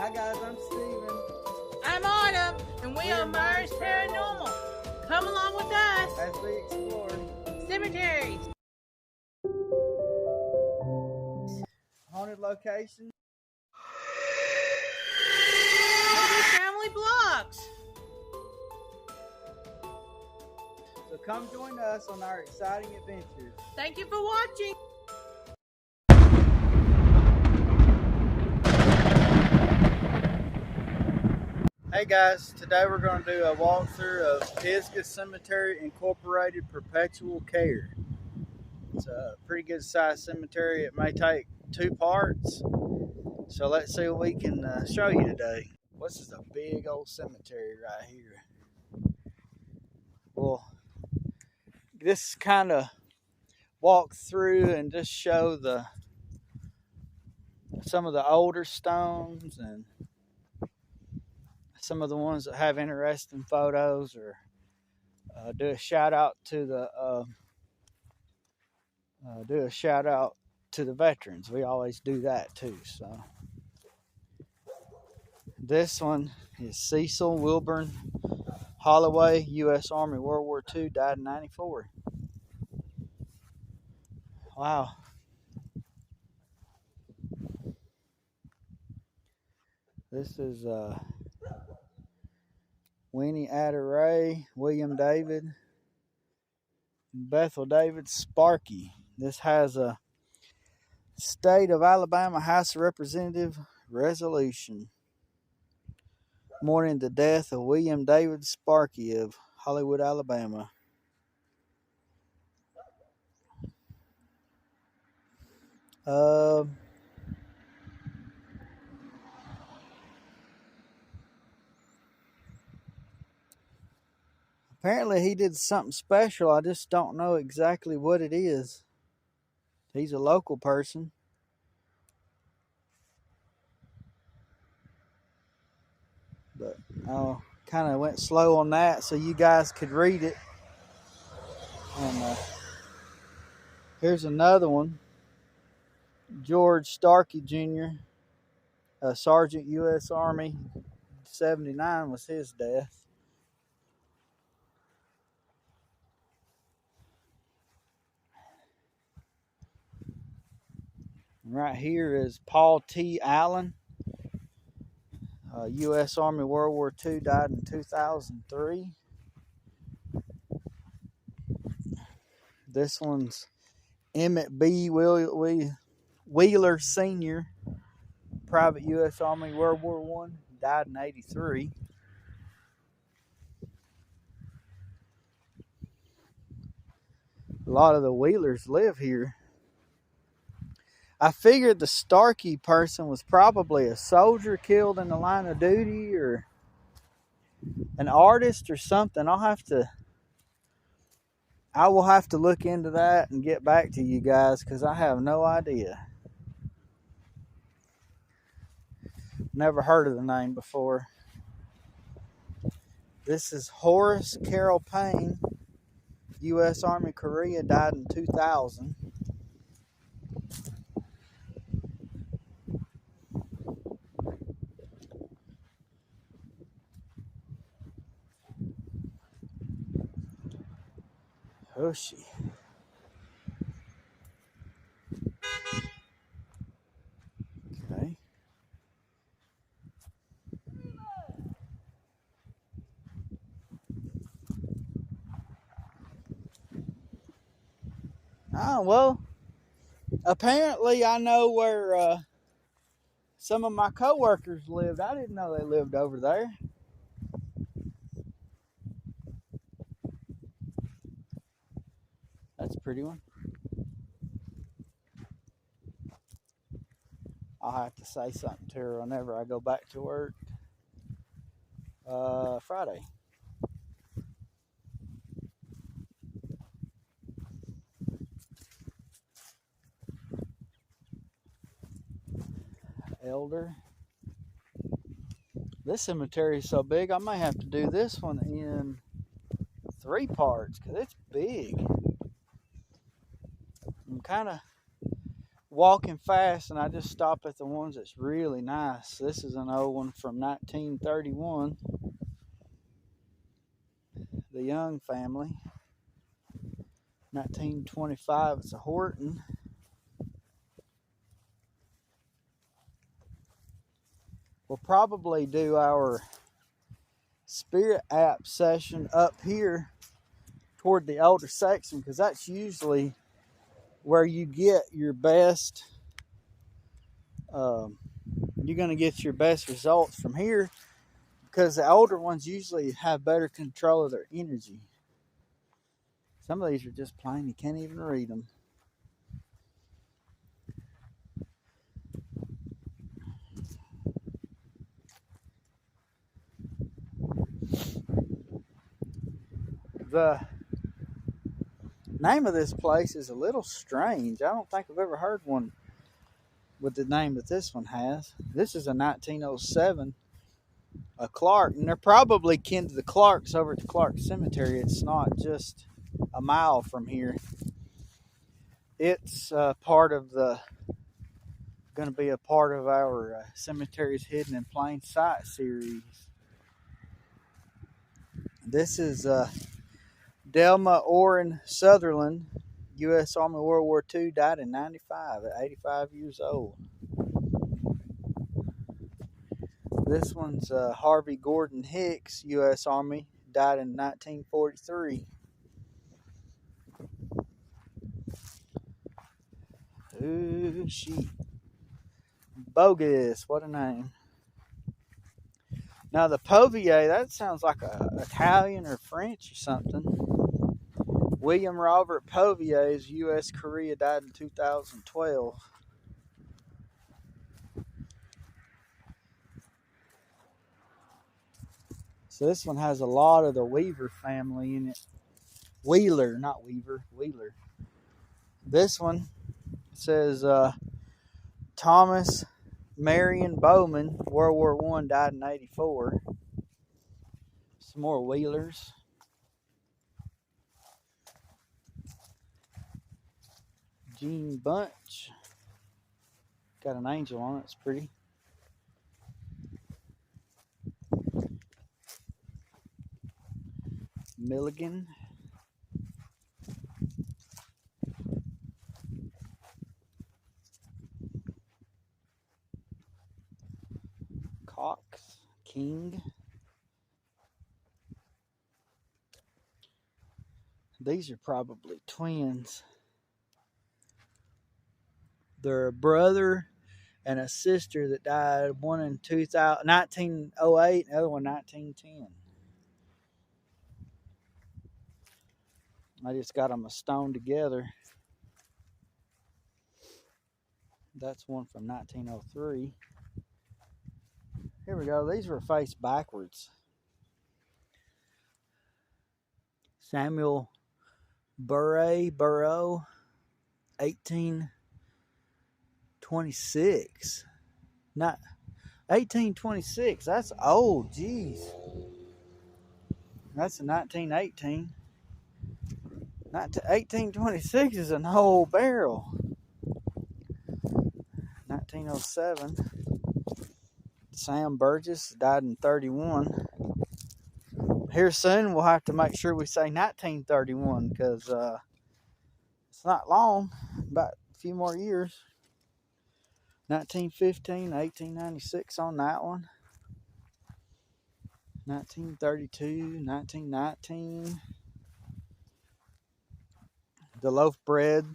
Hi guys, I'm Steven. I'm Autumn, and we are Myers Paranormal. Come along with us As we explore cemeteries, haunted locations, family blocks. so come join us on our exciting adventures. Thank you for watching. Hey guys, today we're going to do a walkthrough of Pisgah Cemetery Incorporated Perpetual Care. It's a pretty good sized cemetery. It may take 2 parts, so let's see what we can show you today. This is a big old cemetery right here. Well, this kind of walk through and just show some of the older stones and some of the ones that have interesting photos, or do a shout out to the veterans. We always do that too. So this one is Cecil Wilburn Holloway, U.S. Army, World War II, died in '94. Wow. This is Winnie Ada Ray, William David, Bethel David Sparky. This has a State of Alabama House of Representative resolution mourning the death of William David Sparky of Hollywood, Alabama. Apparently he did something special. I just don't know exactly what it is. He's a local person. But I kind of went slow on that so you guys could read it. And here's another one. George Starkey Jr., Sergeant U.S. Army, 79 was his death. Right here is Paul T. Allen, U.S. Army, World War II, died in 2003. This one's Emmett B. Wheeler Sr., Private U.S. Army, World War I, died in '83. A lot of the Wheelers live here. I figured the Starkey person was probably a soldier killed in the line of duty, or an artist or something. I will have to look into that and get back to you guys, because I have no idea. Never heard of the name before. This is Horace Carroll Payne, U.S. Army, Korea, died in 2000. Hoshi. Okay. Oh, well, apparently I know where some of my co-workers lived. I didn't know they lived over there. That's a pretty one. I'll have to say something to her whenever I go back to work. Friday. Elder. This cemetery is so big, I may have to do this one in 3 parts, because it's big. I'm kind of walking fast, and I just stop at the ones that's really nice. This is an old one from 1931. The Young family. 1925, it's a Horton. We'll probably do our Spirit app session up here toward the older section, because that's usually where you get your best, you're going to get your best results from here, because the older ones usually have better control of their energy. Some of these are just plain, you can't even read them. The name of this place is a little strange. I don't think I've ever heard one with the name that this one has. This is a 1907, a Clark, and they're probably kin to the Clarks over at the Clark Cemetery. It's not just a mile from here. It's going to be a part of our Cemeteries Hidden in Plain Sight series. This is Delma Orrin Sutherland, U.S. Army World War II, died in 95 at 85 years old. This one's Harvey Gordon Hicks, U.S. Army, died in 1943. Ooh, sheep. Bogus, what a name. Now the Povier, that sounds like a Italian or French or something. William Robert Povier is U.S. Korea, died in 2012. So this one has a lot of the Weaver family in it. Wheeler, not Weaver, Wheeler. This one says Thomas Marion Bowman, World War I, died in 84. Some more Wheelers. Gene Bunch. Got an angel on it, it's pretty. Milligan. Cox. King. These are probably twins. They're a brother and a sister that died, one in 1908, the other one 1910. I just got them stone together. That's one from 1903. Here we go. These were faced backwards. Samuel Burrow, 1826. Not 1826. That's old. Jeez. That's a 1918. 1826 is an old barrel. 1907. Sam Burgess, died in 31. Here soon we'll have to make sure we say 1931, because it's not long, about a few more years. 1915, 1896 on that one. 1932, 1919. The Loaf Bread,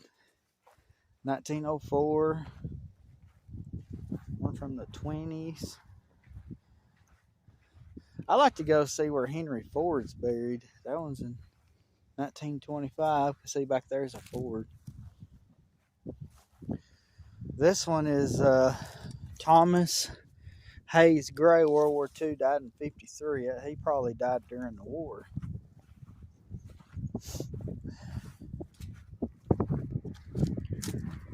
1904. One from the 20s. I like to go see where Henry Ford's buried. That one's in 1925. See, back there's a Ford. This one is Thomas Hayes Gray, World War II, died in 53. He probably died during the war.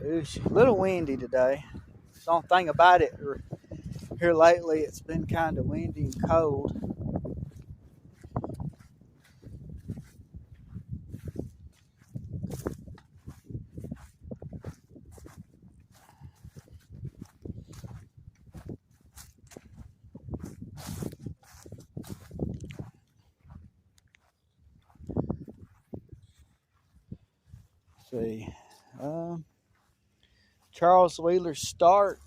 It's a little windy today. The only thing about it, here lately it's been kind of windy and cold. see. Charles Wheeler Starkey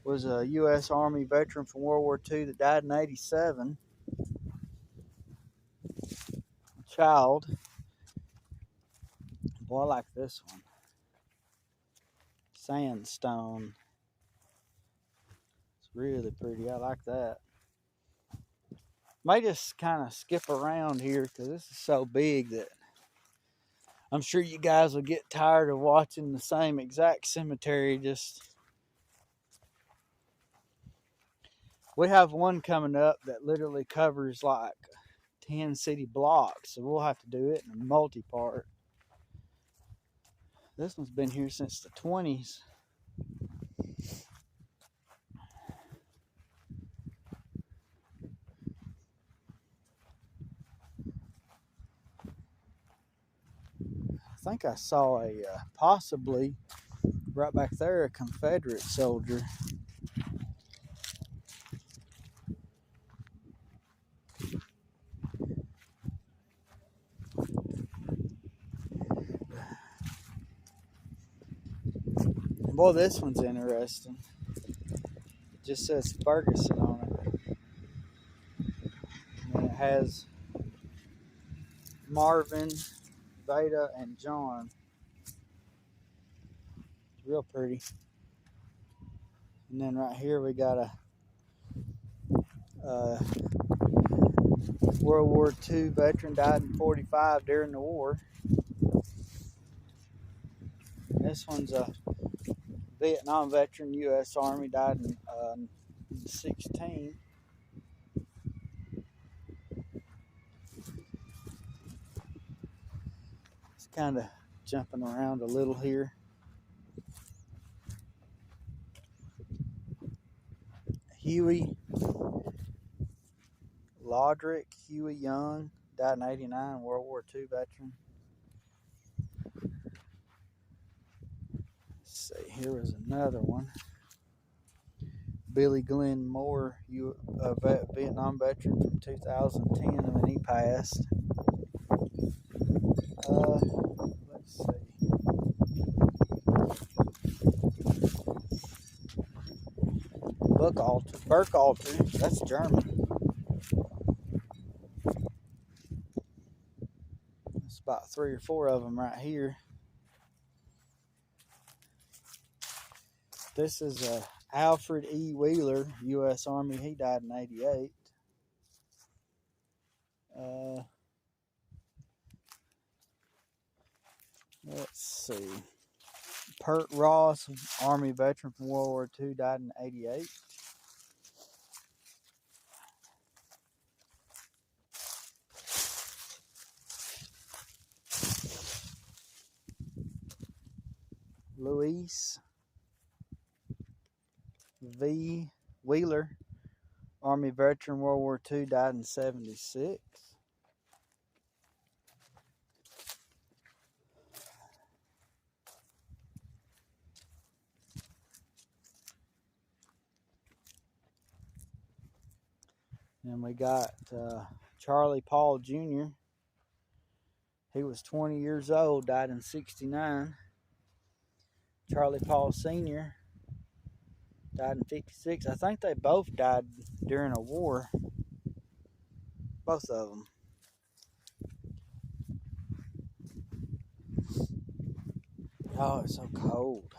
was a U.S. Army veteran from World War II that died in '87. Child. Boy, I like this one. Sandstone. It's really pretty. I like that. May just kind of skip around here because this is so big that I'm sure you guys will get tired of watching the same exact cemetery. We have one coming up that literally covers like 10 city blocks, so we'll have to do it in a multi-part. This one's been here since the 20s. I think I saw a possibly right back there a Confederate soldier. Boy, this one's interesting. It just says Ferguson on it. And it has Marvin, Veda, and John. It's real pretty. And then right here we got a World War II veteran, died in '45 during the war. This one's a Vietnam veteran, U.S. Army, died in '16. It's kind of jumping around a little here. Huey Lodrick, Huey Young, died in '89, World War II veteran. Let's see, here was another one. Billy Glenn Moore, a Vietnam veteran from 2010, when he passed. Let's see. Burkhalter, that's German. There's about 3 or 4 of them right here. This is Alfred E. Wheeler, U.S. Army. He died in '88. Let's see. Pert Ross, Army veteran from World War II, died in '88. Luis V. Wheeler, Army veteran, World War II, died in '76. And we got Charlie Paul Jr. He was 20 years old, died in '69. Charlie Paul Sr. died in '56. I think they both died during a war. Both of them. Oh, it's so cold.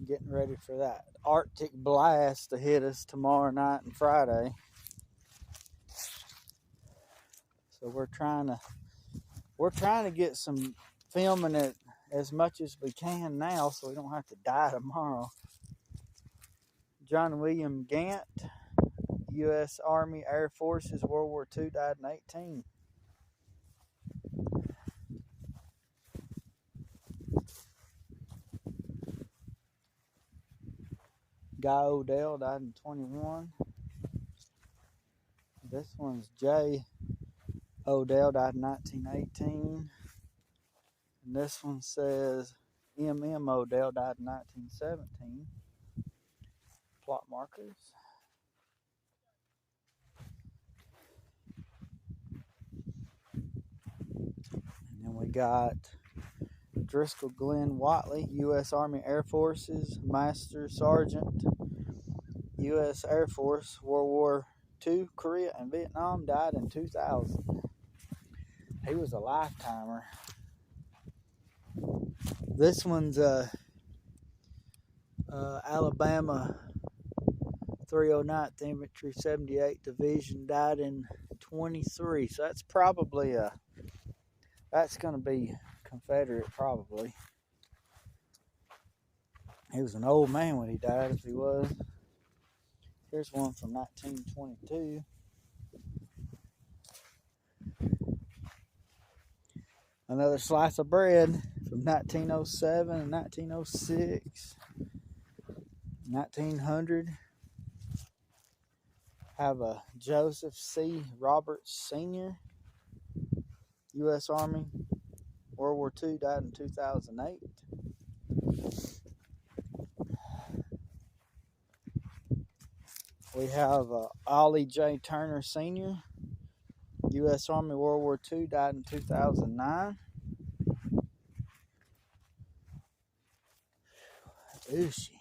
Getting ready for that Arctic blast to hit us tomorrow night and Friday. So we're trying to get some filming it as much as we can now, so we don't have to die tomorrow. John William Gant, U.S. Army Air Forces, World War II, died in '18. Guy Odell died in '21. This one's J. Odell, died in 1918. And this one says M.M. Odell, died in 1917. Plot markers. And then And we got Driscoll Glenn Watley, U.S. Army Air Forces, Master Sergeant, U.S. Air Force, World War II, Korea, and Vietnam, died in 2000. He was a lifetimer. This one's Alabama 309th Infantry 78th Division, died in 23. So that's probably that's going to be Confederate probably. He was an old man when he died, if he was. Here's one from 1922. Another slice of bread from 1907 and 1906. 1900. Have a Joseph C. Roberts Sr., U.S. Army, World War II, died in 2008. We have Ollie J. Turner Sr., U.S. Army, World War II, died in 2009. Ooshi.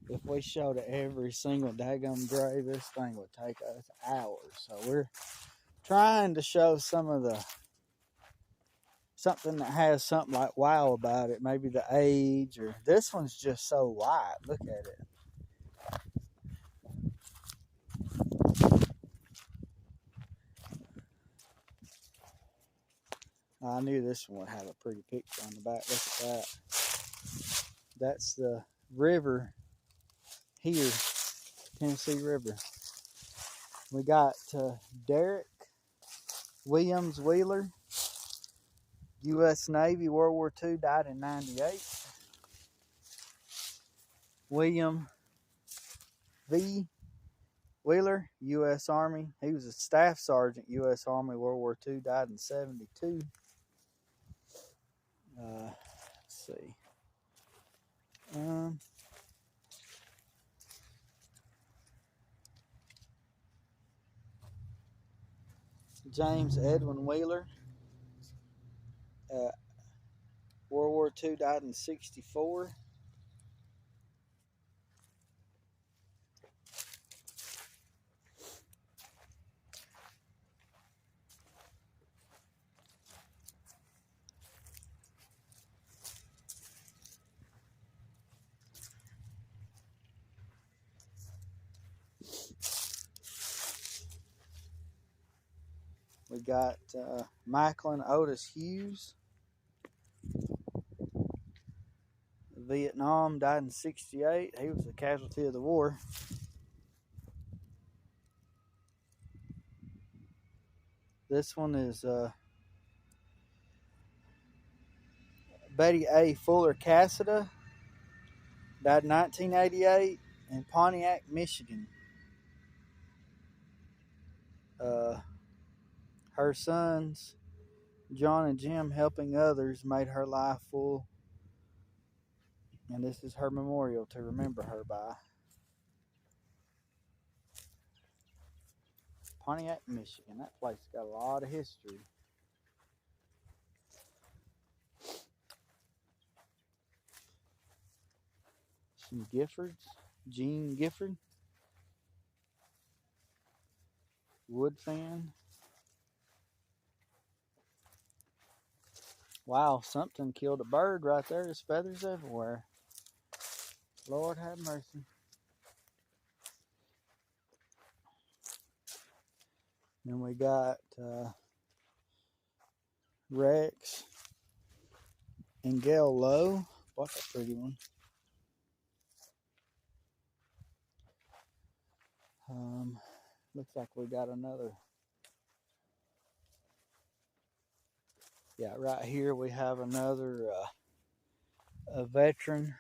If we showed every single daggum grave, this thing would take us hours. So we're trying to show some of something that has something like wow about it. Maybe the age, or this one's just so white. Look at it. I knew this one would have a pretty picture on the back. Look at that. That's the river here, Tennessee River. We got Derek Williams Wheeler, U.S. Navy, World War II, died in 98. William V. Wheeler, U.S. Army. He was a staff sergeant, U.S. Army, World War II, died in 72. Let's see. James Edwin Wheeler, World War II, died in 64. We got Macklin Otis Hughes, Vietnam, died in 68. He was a casualty of the war. This one is Betty A. Fuller Cassida, died in 1988 in Pontiac, Michigan. Her sons, John and Jim, helping others, made her life full. And this is her memorial to remember her by. Pontiac, Michigan. That place got a lot of history. Some Giffords. Gene Gifford. Woodfin. Wow, something killed a bird right there. There's feathers everywhere. Lord have mercy. Then we got Rex and Gail Lowe. What a pretty one. Looks like we got another. Yeah, right here we have another a veteran.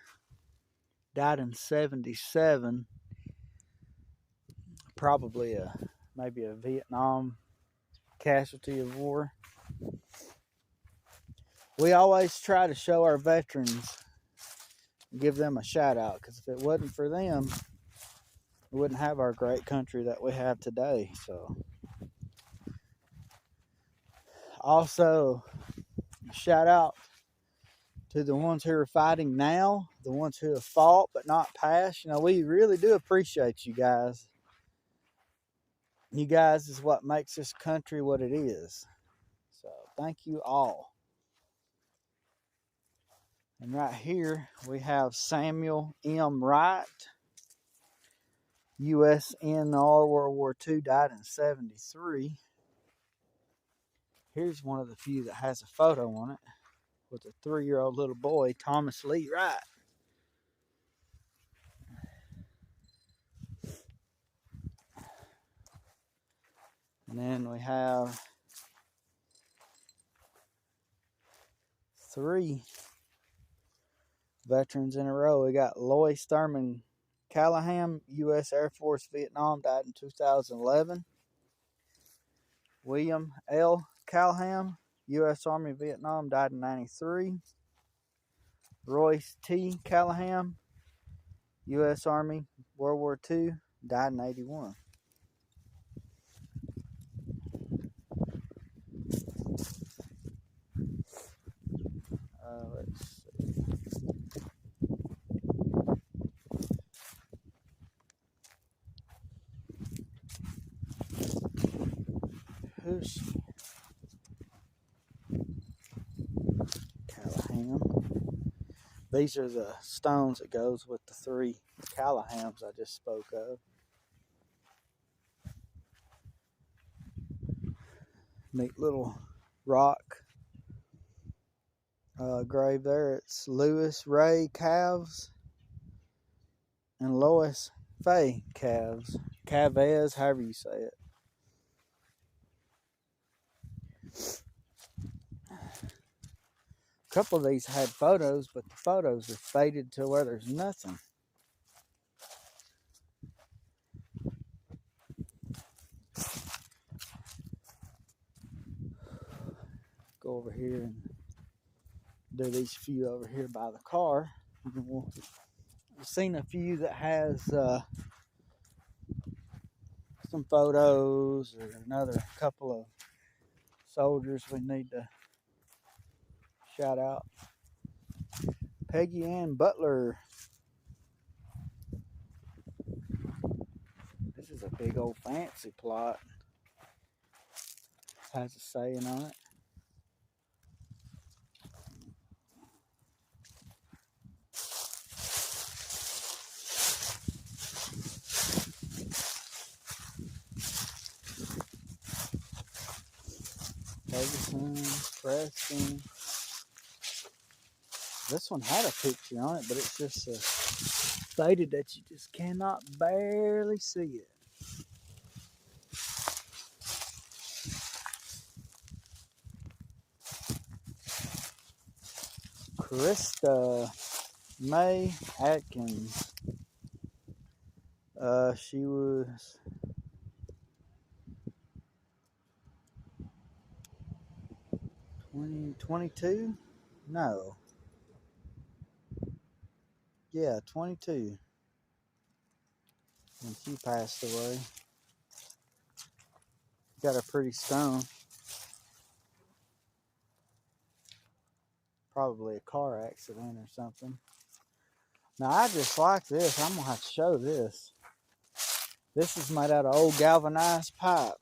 Died in 77. Probably maybe a Vietnam casualty of war. We always try to show our veterans give them a shout out, because if it wasn't for them, we wouldn't have our great country that we have today. So also shout out to the ones who are fighting now, the ones who have fought but not passed. We really do appreciate you guys. You guys is what makes this country what it is. So thank you all. And right here we have Samuel M. Wright, USNR World War II, died in 73. Here's one of the few that has a photo on it with a 3-year-old little boy, Thomas Lee Wright. And then we have 3 veterans in a row. We got Lois Thurman Callahan, U.S. Air Force, Vietnam, died in 2011. William L. Callahan, U.S. Army, Vietnam, died in 93. Royce T. Callahan, U.S. Army, World War II, died in 81. Let's see. Who's she? Callahan. These are the stones that goes with the 3 Callahans I just spoke of. Neat little rock grave there. It's Lewis Ray Calves and Lois Faye Calves. Cavez, however you say it. A couple of these had photos, but the photos are faded to where there's nothing. Go over here and do these few over here by the car. I've seen a few that has some photos, or another couple of soldiers we need to shout out. Peggy Ann Butler. This is a big old fancy plot. Has a saying on it. Ferguson, Preston. This one had a picture on it, but it's just faded that you just cannot barely see it. Krista May Atkins. She was 22? No. Yeah, 22. And she passed away. Got a pretty stone. Probably a car accident or something. Now, I just like this. I'm going to have to show this. This is made out of old galvanized pipe.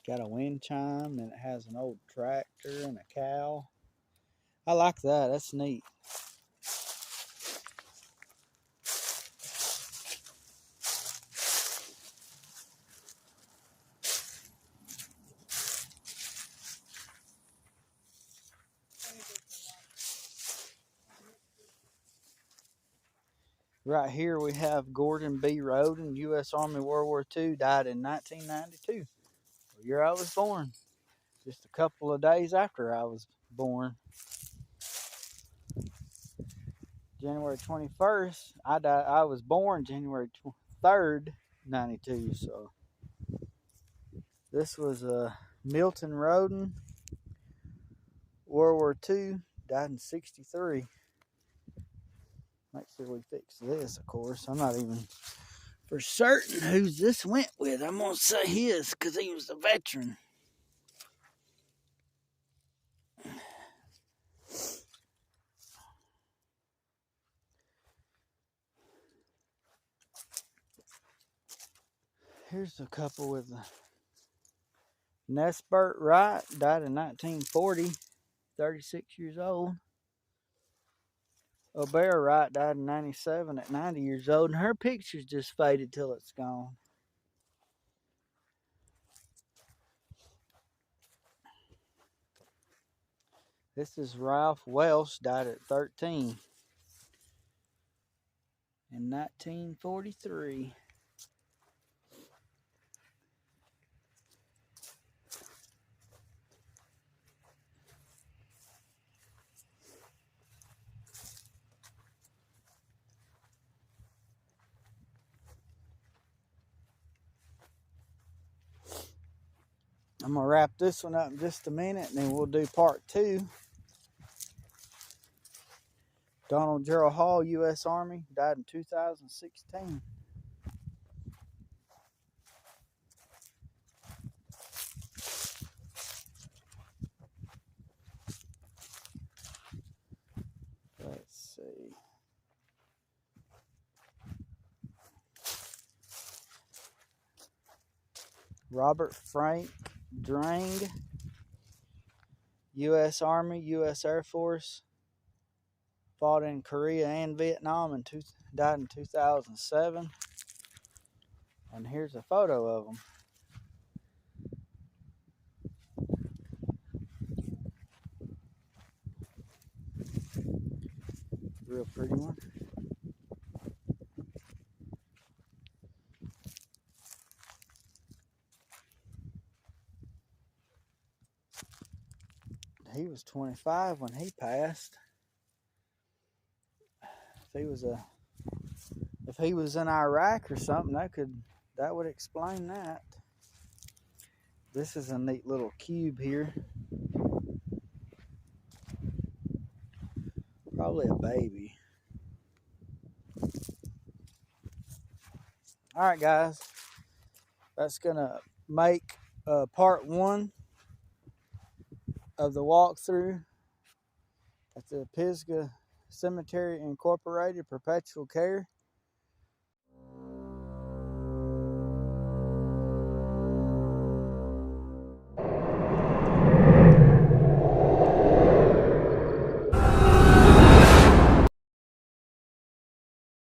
Got a wind chime, and it has an old tractor and a cow. I like that. That's neat. Right here we have Gordon B. Roden, U.S. Army, World War II, died in 1992. The year I was born. Just a couple of days after I was born. January 21st, I was born January 3rd, 92. So this was Milton Roden World War II, died in 63. Make sure we fix this, of course. I'm not even for certain whose this went with. I'm going to say his because he was a veteran. Here's a couple with the Nesbert Wright, died in 1940, 36 years old. O'Bara Wright died in 97 at 90 years old, and her picture's just faded till it's gone. This is Ralph Welsh, died at 13 in 1943. I'm going to wrap this one up in just a minute, and then we'll do part 2. Donald Gerald Hall, U.S. Army, died in 2016. Let's see. Robert Frank Drang, U.S. Army, U.S. Air Force, fought in Korea and Vietnam and died in 2007. And here's a photo of him. Real pretty one. He was 25 when he passed. If he was in Iraq or something, that would explain that. This is a neat little cube here. Probably a baby. All right, guys. That's gonna make part 1 of the walkthrough at the Pisgah Cemetery Incorporated Perpetual Care.